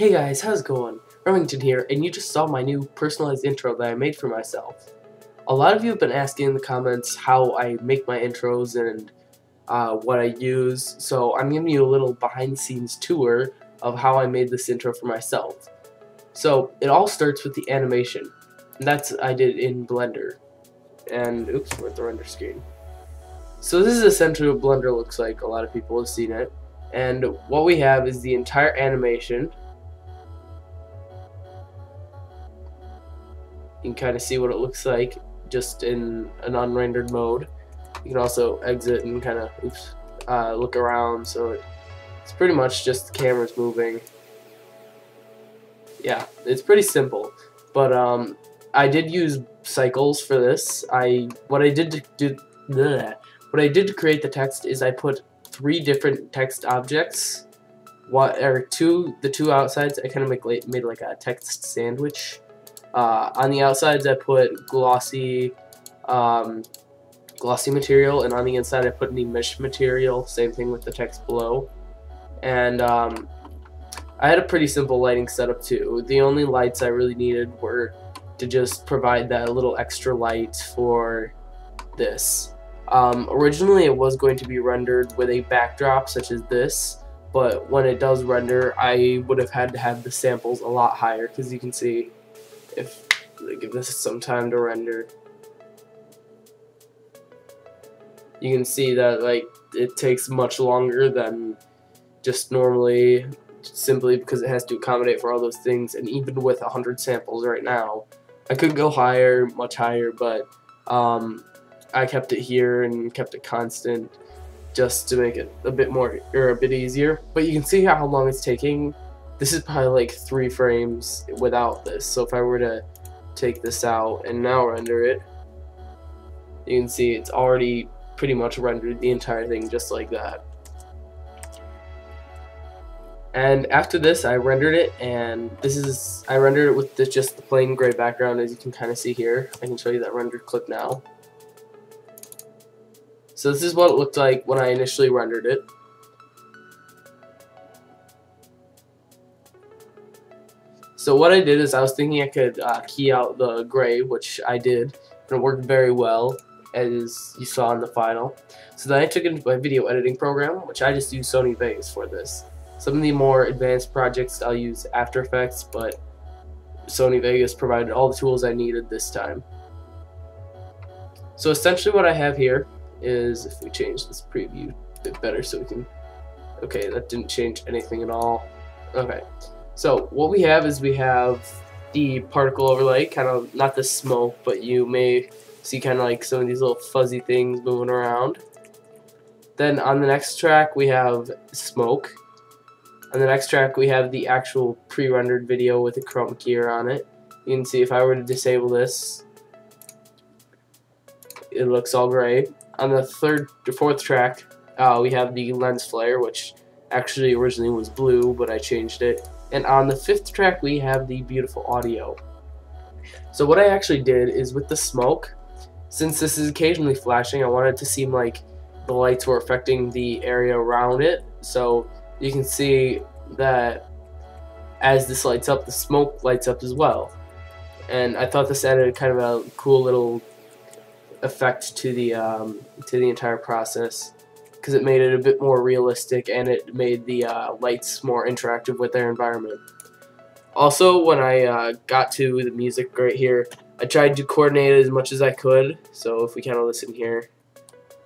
Hey guys, how's it going? Remington here, and you just saw my new personalized intro that I made for myself. A lot of you have been asking in the comments how I make my intros and what I use, so I'm giving you a little behind-the-scenes tour of how I made this intro for myself. So it all starts with the animation, and that's I did in Blender. And oops, we're at the render screen. So this is essentially what Blender looks like. A lot of people have seen it, and what we have is the entire animation. You can kind of see what it looks like just in an unrendered mode. You can also exit and kind of look around, so it's pretty much just the camera's moving. Yeah, it's pretty simple, but I did use cycles for this. What I did to create the text is I put 3 different text objects. The two outsides I kind of made like a text sandwich. On the outsides I put glossy material, and on the inside I put any mesh material. Same thing with the text below. And I had a pretty simple lighting setup too. The only lights I really needed were to just provide that little extra light for this. Originally it was going to be rendered with a backdrop such as this, but when it does render I would have had to have the samples a lot higher, because you can see, if I give this some time to render, you can see that like it takes much longer than just normally, simply because it has to accommodate for all those things. And even with 100 samples right now, I could go higher, much higher, but I kept it here and kept it constant just to make it a bit more, or a bit easier. But you can see how long it's taking. This is probably like 3 frames without this. So if I were to take this out and now render it, you can see it's already pretty much rendered the entire thing just like that. And after this I rendered it, and I rendered it with just the plain gray background, as you can kind of see here. I can show you that rendered clip now. So this is what it looked like when I initially rendered it. So what I did is I was thinking I could key out the gray, which I did, and it worked very well, as you saw in the final. So then I took it into my video editing program, which I just use Sony Vegas for this. Some of the more advanced projects I'll use After Effects, but Sony Vegas provided all the tools I needed this time. So essentially what I have here is, if we change this preview a bit better so we can, okay, that didn't change anything at all. Okay. So what we have is we have the particle overlay, kind of not the smoke, but you may see kind of like some of these little fuzzy things moving around. Then on the next track we have smoke. On the next track we have the actual pre-rendered video with the chroma key on it. You can see if I were to disable this, it looks all gray. On the fourth track we have the lens flare, which actually originally was blue, but I changed it. And on the 5th track we have the beautiful audio. So what I actually did is, with the smoke, since this is occasionally flashing, I wanted it to seem like the lights were affecting the area around it. So you can see that as this lights up, the smoke lights up as well. And I thought this added kind of a cool little effect to the entire process, because it made it a bit more realistic, and it made the lights more interactive with their environment. Also, when I got to the music right here, I tried to coordinate it as much as I could. So if we kind of listen here,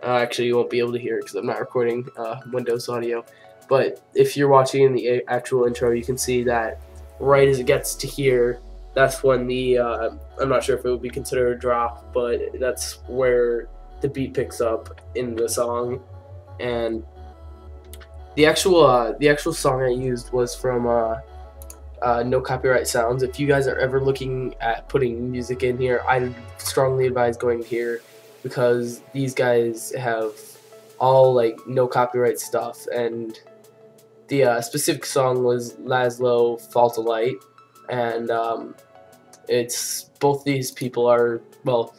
actually you won't be able to hear it because I'm not recording Windows audio, but if you're watching the actual intro, you can see that right as it gets to here, that's when the I'm not sure if it would be considered a drop, but that's where the beat picks up in the song. And the actual song I used was from No Copyright Sounds. If you guys are ever looking at putting music in here, I strongly advise going here, because these guys have all like no copyright stuff. And the specific song was Laszlo Fault of Light, and it's both these people are, well,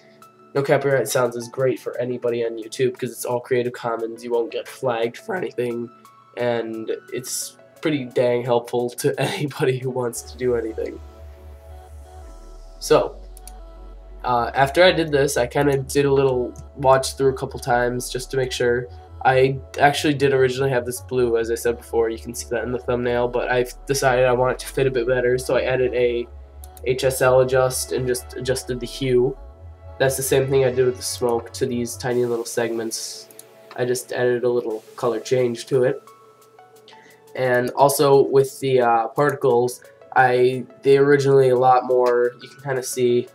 No Copyright Sounds is great for anybody on YouTube because it's all Creative Commons. You won't get flagged for anything, and it's pretty dang helpful to anybody who wants to do anything. So after I did this, I kind of did a little watch through a couple times just to make sure. I actually did originally have this blue, as I said before. You can see that in the thumbnail, but I've decided I want it to fit a bit better, so I added a HSL adjust and just adjusted the hue. That's the same thing I did with the smoke to these tiny little segments. I just added a little color change to it. And also with the particles, they originally a lot more, you can kind of see,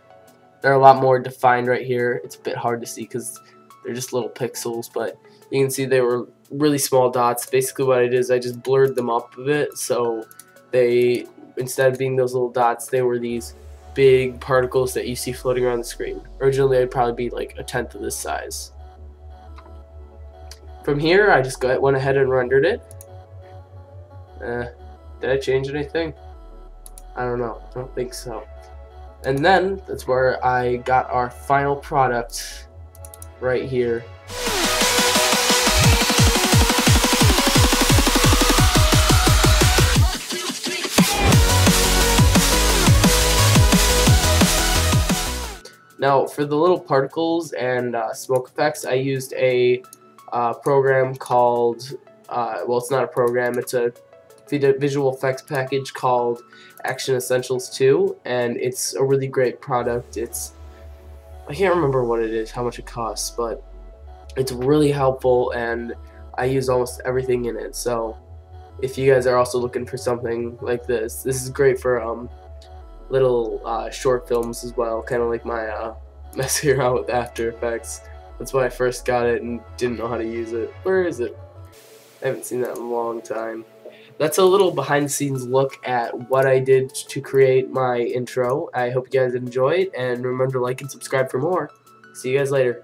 they're a lot more defined right here. It's a bit hard to see because they're just little pixels, but you can see they were really small dots. Basically what I did is I just blurred them up a bit, so they, instead of being those little dots, they were these big particles that you see floating around the screen. Originally they'd probably be like 1/10 of this size. From here I just went ahead and rendered it. Did I change anything? I don't know. I don't think so. And then that's where I got our final product right here. Now for the little particles and smoke effects, I used a program called, well, it's not a program, it's a visual effects package called Action Essentials 2, and it's a really great product. I can't remember what it is, how much it costs, but it's really helpful, and I use almost everything in it. So if you guys are also looking for something like this is great for little short films as well, kind of like my messing around with After Effects. That's when I first got it and didn't know how to use it. Where is it? I haven't seen that in a long time. That's a little behind the scenes look at what I did to create my intro. I hope you guys enjoyed, and remember to like and subscribe for more. See you guys later.